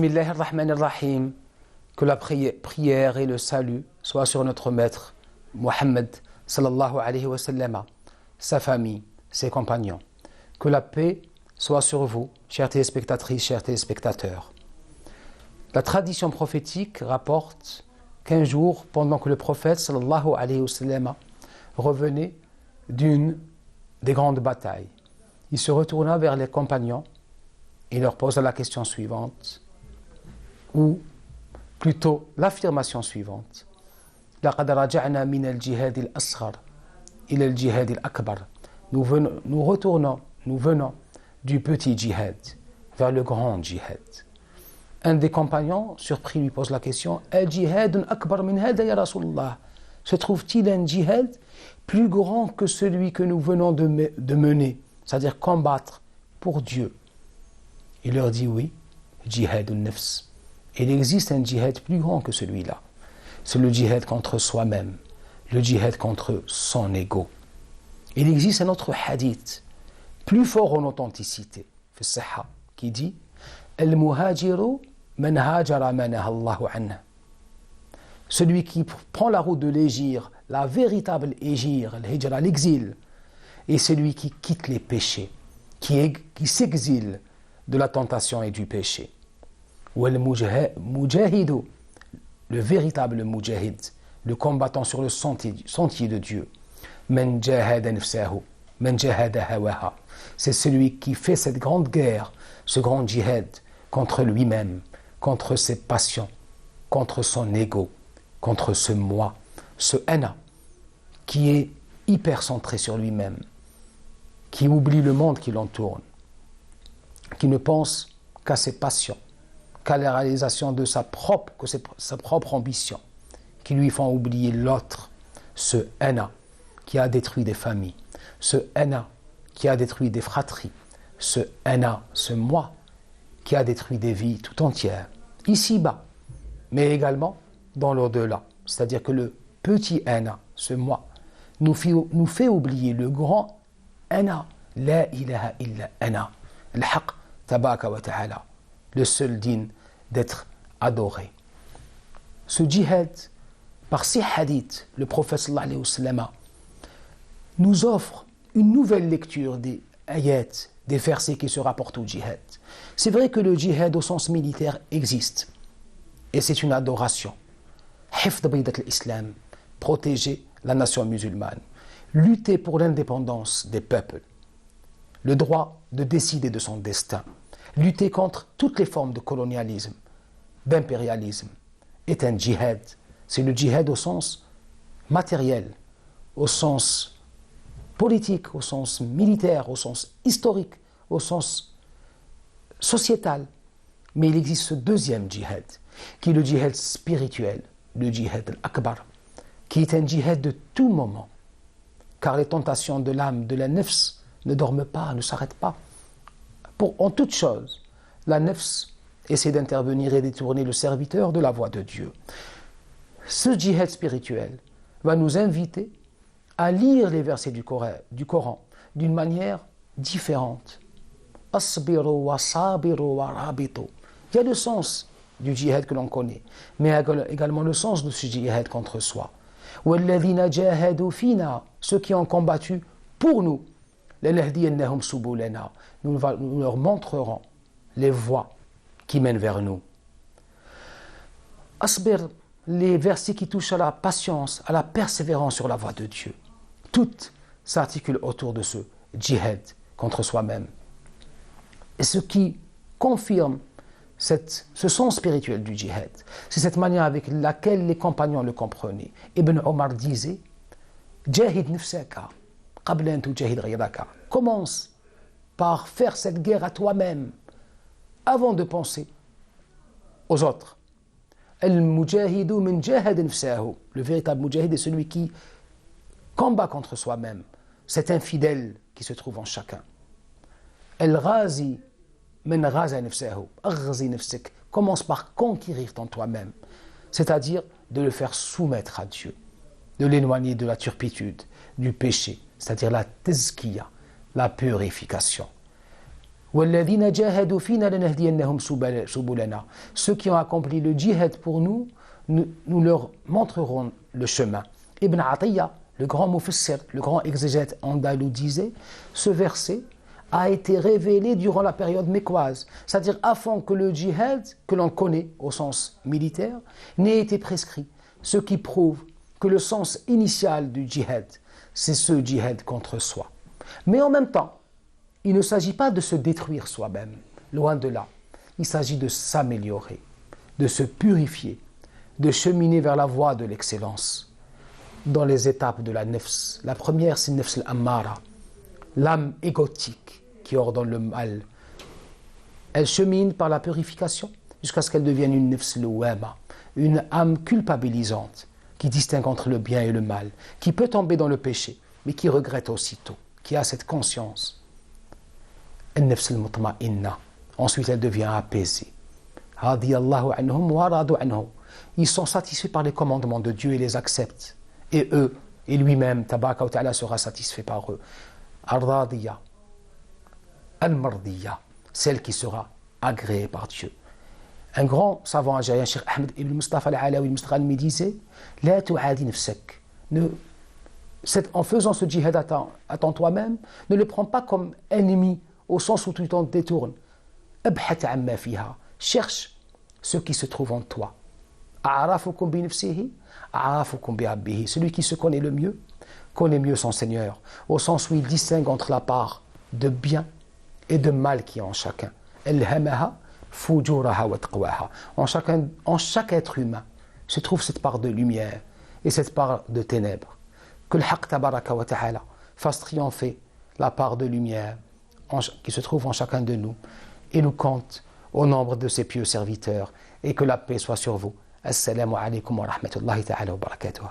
Bismillah ar-Rahman ar-Rahim. Que la prière et le salut soient sur notre maître Mohammed sallallahu alayhi wa sallam, sa famille, ses compagnons. Que la paix soit sur vous, chères téléspectatrices, chers téléspectateurs. La tradition prophétique rapporte qu'un jour, pendant que le prophète sallallahu alayhi wa sallam revenait d'une des grandes batailles, il se retourna vers les compagnons et leur posa la question suivante, ou plutôt l'affirmation suivante. لَقَدْ رَجَعْنَا مِنَ الْجِهَادِ الْأَصْغَرِ إِلَى الْجِهَادِ الْأَكْبَرِ. Nous venons du petit djihad vers le grand djihad. Un des compagnons, surpris, lui pose la question, Al-jihad akbar min hada ya Rasulullah. Se trouve-t-il un djihad plus grand que celui que nous venons de mener, c'est-à-dire combattre pour Dieu? Il leur dit oui, djihad al-nafs. Il existe un djihad plus grand que celui-là. C'est le djihad contre soi-même, le djihad contre son ego. Il existe un autre hadith, plus fort en authenticité, qui dit Al-muhajiru man hajara man Allahu anhu. Celui qui prend la route de l'hégire, la véritable hégire, l'hijra, l'exil, et celui qui quitte les péchés, qui s'exile de la tentation et du péché. Ou al-mujahidu, le véritable mujahid, le combattant sur le sentier de Dieu. Man jahada nafsahu, man jahada hawaha. C'est celui qui fait cette grande guerre, ce grand djihad contre lui-même, contre ses passions, contre son ego, contre ce moi, ce ana, qui est hyper centré sur lui-même, qui oublie le monde qui l'entoure, qui ne pense qu'à ses passions, qu'à la réalisation de sa propre ambition, qui lui font oublier l'autre, ce ana qui a détruit des familles, ce ana qui a détruit des fratries, ce ana, ce moi qui a détruit des vies tout entières, ici-bas, mais également dans l'au-delà. C'est-à-dire que le petit ana, ce moi, nous fait oublier le grand ana, la ilaha illa ana, al-haq tabaka wa ta'ala, le seul digne d'être adoré. Ce djihad, par ces hadiths, le prophète sallallahu alayhi wa sallam nous offre une nouvelle lecture des ayats, des versets qui se rapportent au djihad. C'est vrai que le djihad au sens militaire existe, et c'est une adoration. Hifd baydat al-Islam, protéger la nation musulmane, lutter pour l'indépendance des peuples, le droit de décider de son destin, lutter contre toutes les formes de colonialisme, d'impérialisme, est un djihad. C'est le djihad au sens matériel, au sens politique, au sens militaire, au sens historique, au sens sociétal. Mais il existe ce deuxième djihad, qui est le djihad spirituel, le djihad al-akbar, qui est un djihad de tout moment, car les tentations de l'âme, de la nafs, ne dorment pas, ne s'arrêtent pas. En toute chose, la nafs essaie d'intervenir et détourner le serviteur de la voie de Dieu. Ce djihad spirituel va nous inviter à lire les versets du Coran d'une manière différente. Asbiru wa sabiru wa rabitu. Il y a le sens du djihad que l'on connaît, mais également le sens de ce djihad contre soi. Walladhina jahadu fina, ceux qui ont combattu pour nous. Lanahdiyannahum subulana. Nous leur montrerons les voies qui mènent vers nous. Asbir, les versets qui touchent à la patience, à la persévérance sur la voie de Dieu. Tout s'articule autour de ce djihad contre soi-même. Et ce qui confirme ce sens spirituel du djihad, c'est cette manière avec laquelle les compagnons le comprenaient. Ibn Omar disait Jahid nafsaka qabla an tujahid ghayraka. Commence par faire cette guerre à toi-même avant de penser aux autres. Al-mujahidu min jahad nafsahu. Le véritable mujahid est celui qui combat contre soi-même, cet infidèle qui se trouve en chacun. Al-ghazi min ghaza nafsahu. Aghzi nafsak. Commence par conquérir ton toi-même, c'est-à-dire de le faire soumettre à Dieu, de l'éloigner de la turpitude, du péché, c'est-à-dire la tazkiya, la purification. وَالَّذِينَ جَاهَدُوا فِينَا لَنَهْدِيَنَّهُمْ سُبُلَنَا. Ceux qui ont accompli le djihad pour nous, nous leur montrerons le chemin. Ibn Atiyya, le grand mufassir, le grand exégète andalou disait, ce verset a été révélé durant la période mécoise, c'est-à-dire avant que le djihad, que l'on connaît au sens militaire, n'ait été prescrit. Ce qui prouve que le sens initial du djihad, c'est ce djihad contre soi. Mais en même temps, il ne s'agit pas de se détruire soi-même, loin de là. Il s'agit de s'améliorer, de se purifier, de cheminer vers la voie de l'excellence. Dans les étapes de la nefs, la première c'est nefs al-ammara, l'âme égotique qui ordonne le mal. Elle chemine par la purification jusqu'à ce qu'elle devienne une nefs lawama, une âme culpabilisante qui distingue entre le bien et le mal, qui peut tomber dans le péché, mais qui regrette aussitôt, qui a cette conscience. An-nafs al-mutma'inna. Ensuite, elle devient apaisée. Radiyallahu anhum wa radu anhu. Ils sont satisfaits par les commandements de Dieu et les acceptent. Et eux, et lui-même, tabaraka wa ta'ala, sera satisfait par eux. Al-radiya, al-mardiya, celle qui sera agréée par Dieu. Un grand savant algérien, Cheikh Ahmed ibn Mustafa al-Alawi al-Mustaqalmi disait La tu'adi nafsak. En faisant ce djihad à toi-même, ne le prends pas comme ennemi au sens où tu t'en détournes. Abhat amma fiha. Cherche ce qui se trouve en toi. A'arafukum bi nafsihi, a'arafukum bi rabbihi. Celui qui se connaît le mieux, connaît mieux son Seigneur, au sens où il distingue entre la part de bien et de mal qui est en chacun. Elhamaha fujuraha wa taqwaha. En chaque être humain se trouve cette part de lumière et cette part de ténèbres. Que le haqq tabaraka wa ta'ala fasse triompher la part de lumière qui se trouve en chacun de nous et nous compte au nombre de ses pieux serviteurs, et que la paix soit sur vous. Assalamu alaikum wa rahmatullahi ta'ala wa barakatuh.